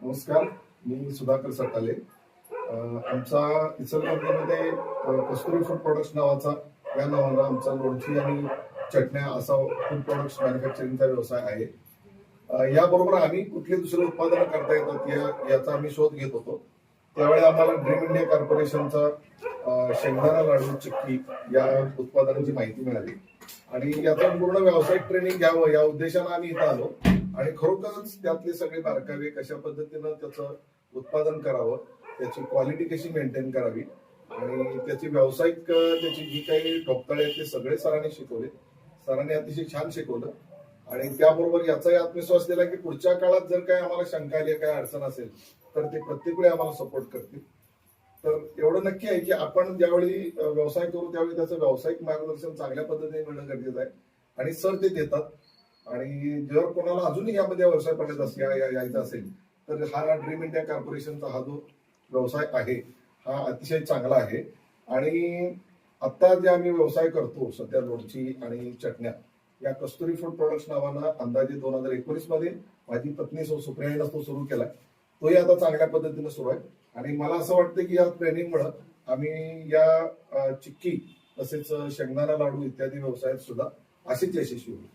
नमस्कार, मी सुधाकर सटाले. आमचा इचलकरंजीमध्ये कस्तुरी food products नावाचा या नावानं आमचा लोणची आणि चटण्या असा फूड प्रोडक्ट्स मॅन्युफॅक्चरिंगचा व्यवसाय आहे. याबरोबर आम्ही कुठली दुसरे उत्पादनं करता येतात याचा आम्ही शोध घेत होतो. त्यावेळी आम्हाला ड्रीम इंडिया कॉर्पोरेशनचा शेंगदाणा लाडू चिक्की या उत्पादनाची माहिती मिळाली आणि याचा पूर्ण व्यावसायिक ट्रेनिंग घ्यावं या उद्देशानं आम्ही इथं आलो आणि खरोखरच त्यातले सगळे बारकावे कशा पद्धतीनं त्याचं उत्पादन करावं, त्याची क्वालिटी कशी मेंटेन करावी आणि त्याची व्यावसायिक त्याची जी काही ठोकताळे आहेत ते सगळे सरांनी शिकवले. सरांनी अतिशय छान शिकवलं आणि त्याबरोबर याचाही आत्मविश्वास दिला की पुढच्या काळात जर काही आम्हाला शंका आली, काही अडचण असेल तर ते प्रत्येक वेळी आम्हाला सपोर्ट करतील. तर एवढं नक्की आहे की आपण ज्यावेळी व्यवसाय करू त्यावेळी त्याचं व्यावसायिक मार्गदर्शन चांगल्या पद्धतीने मिळणं गरजेचं आहे आणि सर ते देतात. आणि जर कोणाला अजूनही यामध्ये व्यवसाय पडत यायचा असेल तर हा ड्रीम इंडिया कॉर्पोरेशनचा हा जो व्यवसाय आहे हा अतिशय चांगला आहे. आणि आता जे आम्ही व्यवसाय करतो सध्या लोणची आणि चटण्या या कस्तुरी फूड प्रोडक्ट्स नावानं अंदाजे 2019 मध्ये माझी पत्नी सुप्रियाने तो सुरू केलाय. तोही आता चांगल्या पद्धतीने सुरू आहे आणि मला असं वाटतं की या ट्रेनिंगमुळे आम्ही या चिक्की तसेच शेंगदाणा लाडू इत्यादी व्यवसायात सुद्धा अशीच यशस्वी होऊ.